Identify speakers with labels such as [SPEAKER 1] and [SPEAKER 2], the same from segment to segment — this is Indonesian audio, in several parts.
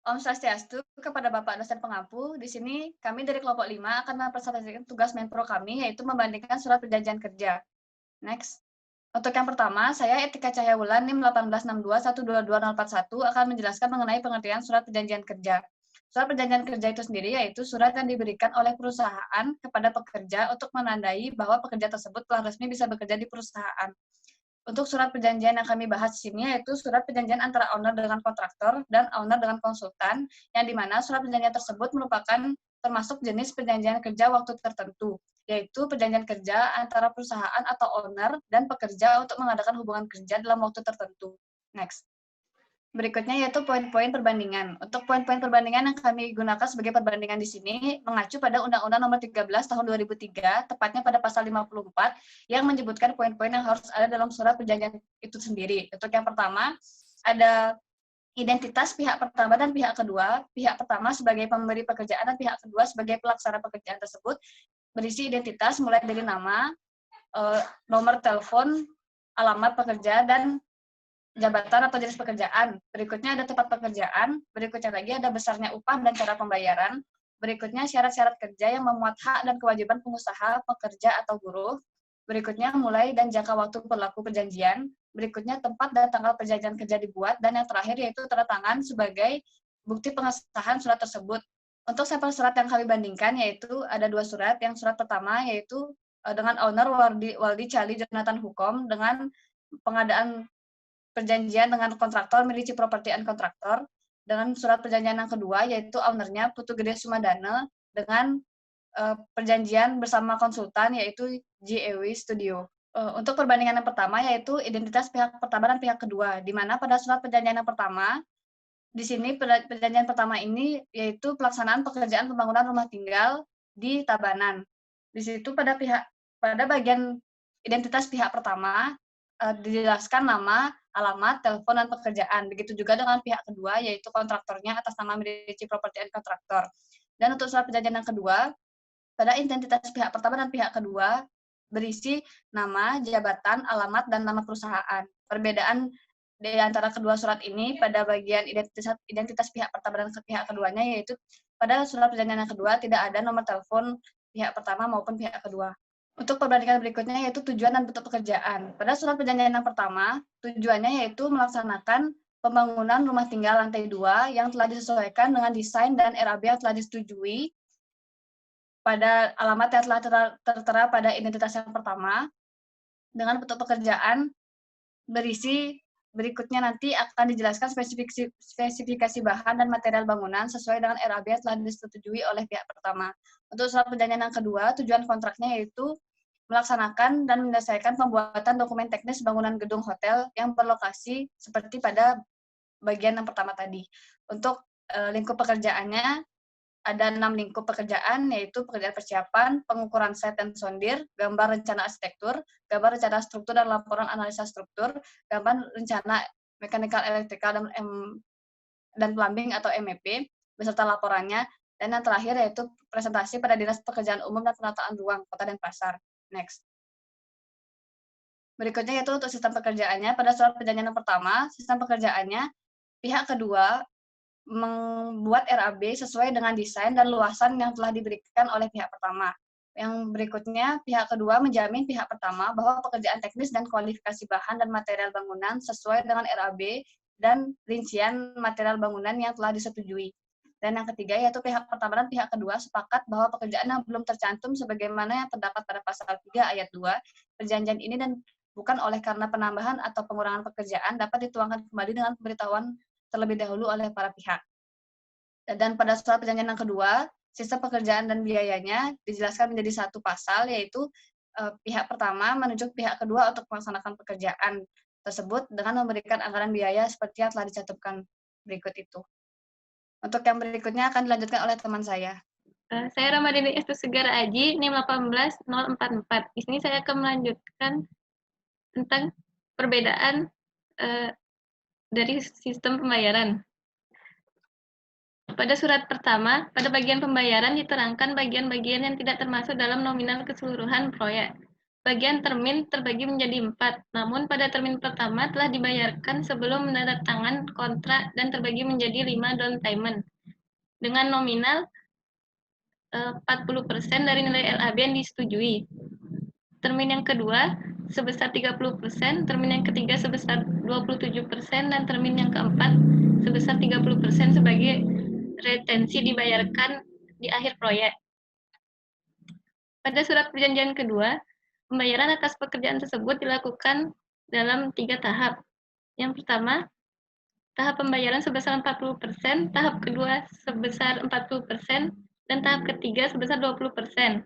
[SPEAKER 1] Om Swastiastu kepada Bapak dosen pengampu. Di sini kami dari kelompok 5 akan mempresentasikan tugas Menpro kami, yaitu membandingkan surat perjanjian kerja. Next. Untuk yang pertama, saya Etika Cahyawulan NIM 1862122041 akan menjelaskan mengenai pengertian surat perjanjian kerja. Surat perjanjian kerja itu sendiri yaitu surat yang diberikan oleh perusahaan kepada pekerja untuk menandai bahwa pekerja tersebut telah resmi bisa bekerja di perusahaan. Untuk surat perjanjian yang kami bahas di sini yaitu surat perjanjian antara owner dengan kontraktor dan owner dengan konsultan, yang dimana surat perjanjian tersebut merupakan termasuk jenis perjanjian kerja waktu tertentu, yaitu perjanjian kerja antara perusahaan atau owner dan pekerja untuk mengadakan hubungan kerja dalam waktu tertentu. Next. Berikutnya yaitu poin-poin perbandingan. Untuk poin-poin perbandingan yang kami gunakan sebagai perbandingan di sini mengacu pada Undang-Undang Nomor 13 Tahun 2003, tepatnya pada pasal 54 yang menyebutkan poin-poin yang harus ada dalam surat perjanjian itu sendiri. Untuk yang pertama, ada identitas pihak pertama dan pihak kedua. Pihak pertama sebagai pemberi pekerjaan dan pihak kedua sebagai pelaksana pekerjaan tersebut berisi identitas mulai dari nama, nomor telepon, alamat pekerja, dan jabatan atau jenis pekerjaan. Berikutnya ada tempat pekerjaan. Berikutnya lagi ada besarnya upah dan cara pembayaran. Berikutnya syarat-syarat kerja yang memuat hak dan kewajiban pengusaha, pekerja, atau buruh. Berikutnya mulai dan jangka waktu berlaku perjanjian. Berikutnya tempat dan tanggal perjanjian kerja dibuat. Dan yang terakhir yaitu tanda tangan sebagai bukti pengesahan surat tersebut. Untuk sampel surat yang kami bandingkan yaitu ada 2 surat. Yang surat pertama yaitu dengan owner Waldi Cali Jonathan Hukom dengan pengadaan perjanjian dengan kontraktor Milici Property and Kontraktor, dengan surat perjanjian yang kedua yaitu ownernya Putu Gede Sumadana dengan perjanjian bersama konsultan yaitu JEW Studio. Untuk perbandingan yang pertama yaitu identitas pihak pertama dan pihak kedua, di mana pada surat perjanjian yang pertama, di sini perjanjian pertama ini yaitu pelaksanaan pekerjaan pembangunan rumah tinggal di Tabanan. Di situ pada bagian identitas pihak pertama dijelaskan nama, alamat, telepon, dan pekerjaan. Begitu juga dengan pihak kedua, yaitu kontraktornya atas nama Medici Property and Kontraktor. Dan untuk surat perjanjian yang kedua, pada identitas pihak pertama dan pihak kedua berisi nama, jabatan, alamat, dan nama perusahaan. Perbedaan di antara kedua surat ini pada bagian identitas pihak pertama dan pihak keduanya, yaitu pada surat perjanjian yang kedua tidak ada nomor telepon pihak pertama maupun pihak kedua. Untuk perbandingan berikutnya yaitu tujuan dan bentuk pekerjaan. Pada surat perjanjian yang pertama, tujuannya yaitu melaksanakan pembangunan rumah tinggal lantai 2 yang telah disesuaikan dengan desain dan RAB yang telah disetujui pada alamat yang telah tertera pada identitas yang pertama, dengan bentuk pekerjaan berisi berikutnya nanti akan dijelaskan spesifikasi bahan dan material bangunan sesuai dengan RAB yang telah disetujui oleh pihak pertama. Untuk surat perjanjian yang kedua, tujuan kontraknya yaitu melaksanakan dan menyelesaikan pembuatan dokumen teknis bangunan gedung hotel yang berlokasi seperti pada bagian yang pertama tadi. Untuk lingkup pekerjaannya, ada 6 lingkup pekerjaan, yaitu pekerjaan persiapan, pengukuran set dan sondir, gambar rencana arsitektur, gambar rencana struktur dan laporan analisa struktur, gambar rencana mechanical, electrical, dan plumbing atau MEP, beserta laporannya, dan yang terakhir yaitu presentasi pada Dinas Pekerjaan Umum dan Penataan Ruang Kota Denpasar. Next. Berikutnya yaitu untuk sistem pekerjaannya. Pada surat perjanjian yang pertama, sistem pekerjaannya, pihak kedua membuat RAB sesuai dengan desain dan luasan yang telah diberikan oleh pihak pertama. Yang berikutnya, pihak kedua menjamin pihak pertama bahwa pekerjaan teknis dan kualifikasi bahan dan material bangunan sesuai dengan RAB dan rincian material bangunan yang telah disetujui. Dan yang ketiga, yaitu pihak pertama dan pihak kedua sepakat bahwa pekerjaan yang belum tercantum sebagaimana yang terdapat pada pasal 3 ayat 2 perjanjian ini dan bukan oleh karena penambahan atau pengurangan pekerjaan dapat dituangkan kembali dengan pemberitahuan terlebih dahulu oleh para pihak. Dan pada surat perjanjian yang kedua, sistem pekerjaan dan biayanya dijelaskan menjadi satu pasal, yaitu pihak pertama menunjuk pihak kedua untuk melaksanakan pekerjaan tersebut dengan memberikan anggaran biaya seperti yang telah dicantumkan berikut itu. Untuk yang berikutnya akan dilanjutkan oleh teman saya.
[SPEAKER 2] Saya Ramadhani Estu Segara Aji, NIM 18044. Di sini saya akan melanjutkan tentang perbedaan dari sistem pembayaran. Pada surat pertama, pada bagian pembayaran diterangkan bagian-bagian yang tidak termasuk dalam nominal keseluruhan proyek. Bagian termin terbagi menjadi 4, namun pada termin pertama telah dibayarkan sebelum menandatangan kontrak dan terbagi menjadi 5 down payment dengan nominal 40% dari nilai LAB yang disetujui. Termin yang kedua sebesar 30%, termin yang ketiga sebesar 27%, dan termin yang keempat sebesar 30% sebagai retensi dibayarkan di akhir proyek. Pada surat perjanjian kedua, pembayaran atas pekerjaan tersebut dilakukan dalam 3 tahap. Yang pertama, tahap pembayaran sebesar 40%, tahap kedua sebesar 40%, dan tahap ketiga sebesar 20%.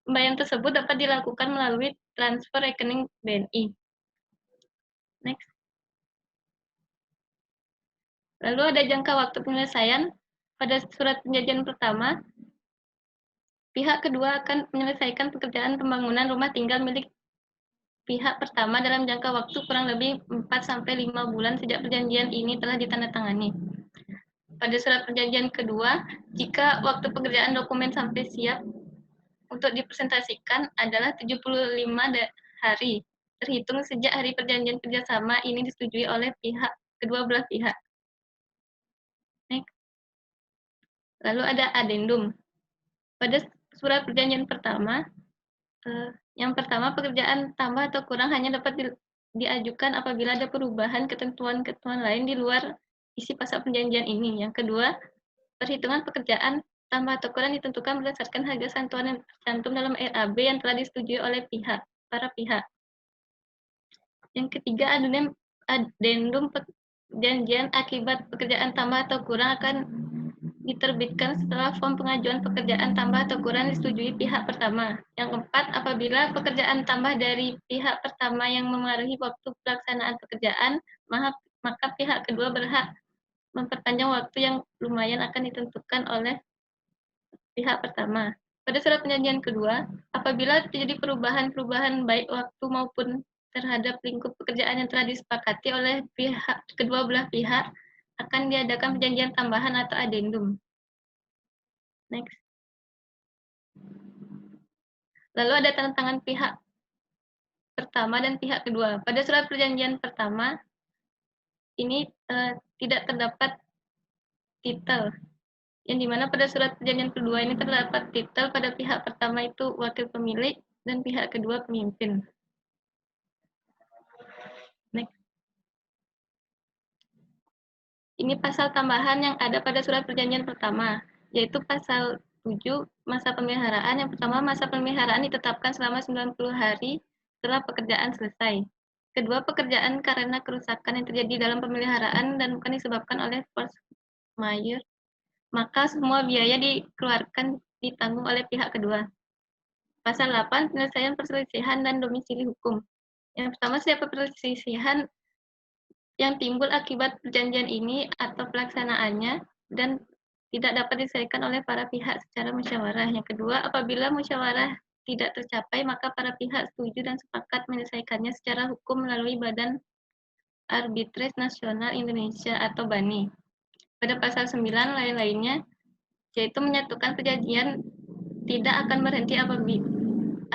[SPEAKER 2] Pembayaran tersebut dapat dilakukan melalui transfer rekening BNI. Next. Lalu ada jangka waktu penyelesaian. Pada surat perjanjian pertama, pihak kedua akan menyelesaikan pekerjaan pembangunan rumah tinggal milik pihak pertama dalam jangka waktu kurang lebih 4-5 bulan sejak perjanjian ini telah ditandatangani. Pada surat perjanjian kedua, jika waktu pekerjaan dokumen sampai siap untuk dipresentasikan adalah 75 hari, terhitung sejak hari perjanjian kerjasama ini disetujui oleh kedua belah pihak. Next. Lalu ada addendum. Pada surat perjanjian pertama, yang pertama, pekerjaan tambah atau kurang hanya dapat diajukan apabila ada perubahan ketentuan-ketentuan lain di luar isi pasal perjanjian ini. Yang kedua, perhitungan pekerjaan tambah atau kurang ditentukan berdasarkan harga santuan yang tercantum dalam RAB yang telah disetujui oleh para pihak. Yang ketiga, addendum perjanjian akibat pekerjaan tambah atau kurang akan diterbitkan setelah form pengajuan pekerjaan tambah atau kurang disetujui pihak pertama. Yang keempat, apabila pekerjaan tambah dari pihak pertama yang memengaruhi waktu pelaksanaan pekerjaan, maka pihak kedua berhak memperpanjang waktu yang lumayan akan ditentukan oleh pihak pertama. Pada surat perjanjian kedua, apabila terjadi perubahan-perubahan baik waktu maupun terhadap lingkup pekerjaan yang telah disepakati oleh kedua belah pihak, akan diadakan perjanjian tambahan atau addendum. Next. Lalu ada tanda tangan pihak pertama dan pihak kedua. Pada surat perjanjian pertama, ini tidak terdapat titel, yang dimana pada surat perjanjian kedua ini terdapat titel pada pihak pertama itu wakil pemilik dan pihak kedua pemimpin. Next. Ini pasal tambahan yang ada pada surat perjanjian pertama, yaitu pasal 7, masa pemeliharaan. Yang pertama, masa pemeliharaan ditetapkan selama 90 hari setelah pekerjaan selesai. Kedua, pekerjaan karena kerusakan yang terjadi dalam pemeliharaan dan bukan disebabkan oleh force majeure, maka semua biaya dikeluarkan ditanggung oleh pihak kedua. Pasal 8, penyelesaian perselisihan dan domisili hukum. Yang pertama, setiap perselisihan yang timbul akibat perjanjian ini atau pelaksanaannya dan tidak dapat diselesaikan oleh para pihak secara musyawarah. Yang kedua, apabila musyawarah tidak tercapai, maka para pihak setuju dan sepakat menyelesaikannya secara hukum melalui Badan Arbitrase Nasional Indonesia atau BANI. Pada pasal 9 lain-lainnya, yaitu menyatukan perjanjian tidak akan berhenti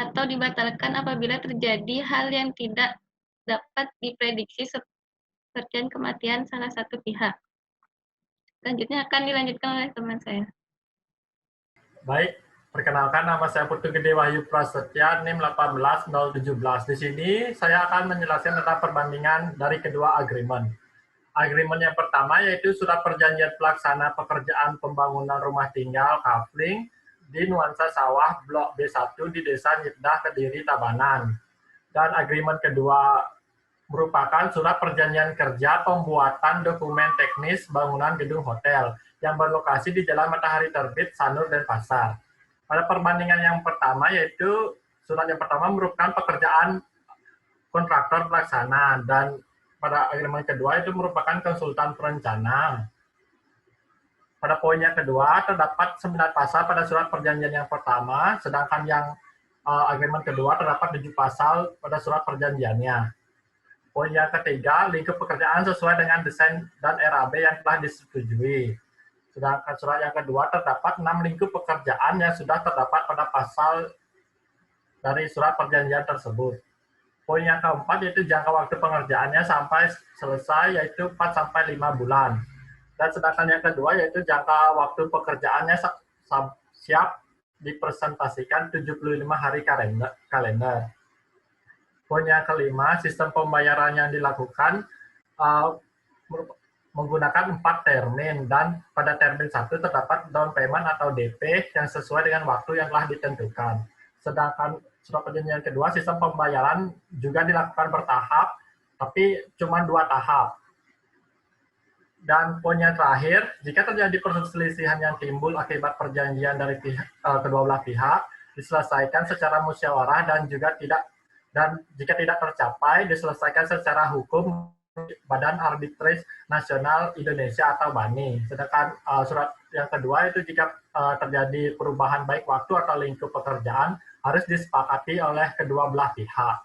[SPEAKER 2] atau dibatalkan apabila terjadi hal yang tidak dapat diprediksi seperti kematian salah satu pihak. Selanjutnya akan dilanjutkan oleh teman saya.
[SPEAKER 3] Baik, perkenalkan nama saya Putu Gede Wahyu Prasetya, NIM 18017. Di sini saya akan menjelaskan tentang perbandingan dari kedua agreement. Agreement yang pertama yaitu surat perjanjian pelaksana pekerjaan pembangunan rumah tinggal Kafling di Nuansa Sawah Blok B1 di Desa Nyitdah, Kediri, Tabanan. Dan agreement kedua merupakan surat perjanjian kerja pembuatan dokumen teknis bangunan gedung hotel yang berlokasi di Jalan Matahari Terbit, Sanur, Denpasar. Pada perbandingan yang pertama yaitu surat yang pertama merupakan pekerjaan kontraktor pelaksana dan pada agreement kedua itu merupakan konsultan perencana. Pada poin yang kedua terdapat 9 pasal pada surat perjanjian yang pertama, sedangkan yang agreement kedua terdapat 7 pasal pada surat perjanjiannya. Poin yang ketiga, lingkup pekerjaan sesuai dengan desain dan RAB yang telah disetujui. Sedangkan surat yang kedua terdapat 6 lingkup pekerjaan yang sudah terdapat pada pasal dari surat perjanjian tersebut. Poin yang keempat yaitu jangka waktu pengerjaannya sampai selesai yaitu 4 sampai 5 bulan. Dan sedangkan yang kedua yaitu jangka waktu pekerjaannya siap dipresentasikan 75 hari kalender. Poin yang kelima, sistem pembayaran yang dilakukan menggunakan 4 termin dan pada termin 1 terdapat down payment atau DP yang sesuai dengan waktu yang telah ditentukan. Sedangkan surat perjanjian kedua, sistem pembayaran juga dilakukan bertahap, tapi cuma 2 tahap. Dan poin yang terakhir, jika terjadi perselisihan yang timbul akibat perjanjian dari kedua belah pihak, diselesaikan secara musyawarah dan jika tidak tercapai, diselesaikan secara hukum Badan Arbitrase Nasional Indonesia atau BANI. Sedangkan surat yang kedua itu jika terjadi perubahan baik waktu atau lingkup pekerjaan harus disepakati oleh kedua belah pihak.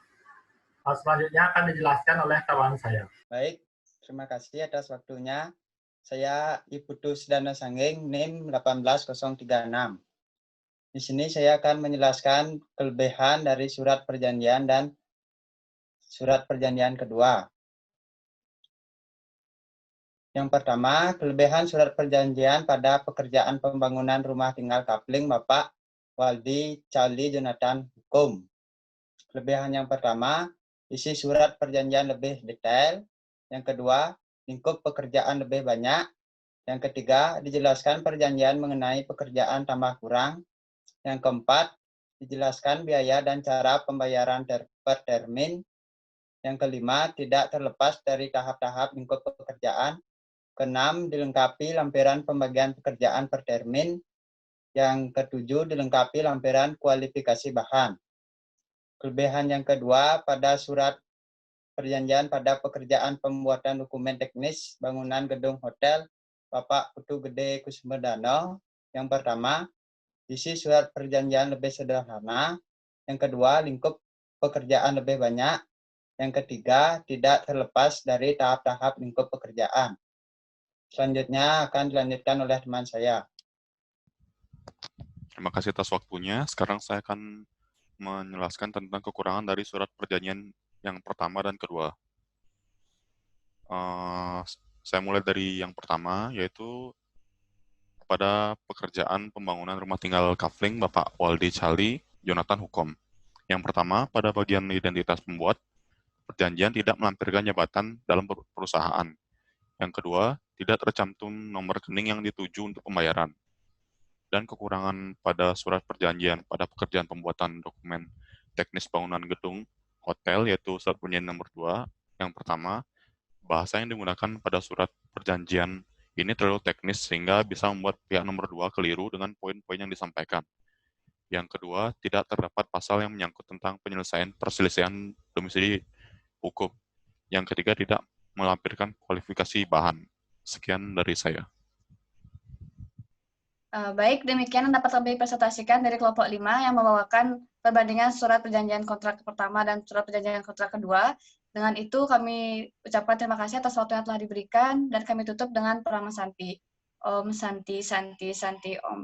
[SPEAKER 3] Selanjutnya akan dijelaskan oleh kawan saya.
[SPEAKER 4] Baik, terima kasih atas waktunya. Saya Ibu Tusdana Sanggeng, NIM 18036. Di sini saya akan menjelaskan kelebihan dari surat perjanjian dan surat perjanjian kedua. Yang pertama, kelebihan surat perjanjian pada pekerjaan pembangunan rumah tinggal Kapling Bapak Waldi Charlie Jonathan Hukum. Kelebihan yang pertama, isi surat perjanjian lebih detail. Yang kedua, lingkup pekerjaan lebih banyak. Yang ketiga, dijelaskan perjanjian mengenai pekerjaan tambah kurang. Yang keempat, dijelaskan biaya dan cara pembayaran per termin. Yang kelima, tidak terlepas dari tahap-tahap lingkup pekerjaan. Keenam, dilengkapi lampiran pembagian pekerjaan per termin. Yang ketujuh, dilengkapi lampiran kualifikasi bahan. Kelebihan yang kedua, pada surat perjanjian pada pekerjaan pembuatan dokumen teknis bangunan gedung hotel Bapak Putu Gede Kusumedano. Yang pertama, isi surat perjanjian lebih sederhana. Yang kedua, lingkup pekerjaan lebih banyak. Yang ketiga, tidak terlepas dari tahap-tahap lingkup pekerjaan. Selanjutnya akan dilanjutkan oleh teman saya.
[SPEAKER 5] Terima kasih atas waktunya. Sekarang saya akan menjelaskan tentang kekurangan dari surat perjanjian yang pertama dan kedua. Saya mulai dari yang pertama, yaitu pada pekerjaan pembangunan rumah tinggal Kafling Bapak Waldi Charlie Jonathan Hukum. Yang pertama, pada bagian identitas pembuat, perjanjian tidak melampirkan jabatan dalam perusahaan. Yang kedua, tidak tercantum nomor rekening yang dituju untuk pembayaran. Dan kekurangan pada surat perjanjian pada pekerjaan pembuatan dokumen teknis bangunan gedung hotel, yaitu surat perjanjian nomor 2. Yang pertama, bahasa yang digunakan pada surat perjanjian ini terlalu teknis sehingga bisa membuat pihak nomor 2 keliru dengan poin-poin yang disampaikan. Yang kedua, tidak terdapat pasal yang menyangkut tentang penyelesaian perselisihan domisili hukum. Yang ketiga, tidak melampirkan kualifikasi bahan. Sekian dari saya.
[SPEAKER 1] Baik, demikian yang dapat kami presentasikan dari kelompok 5 yang membawakan perbandingan surat perjanjian kontrak pertama dan surat perjanjian kontrak kedua. Dengan itu kami ucapkan terima kasih atas waktu yang telah diberikan dan kami tutup dengan peramal Santi. Om Santi Santi Santi Om.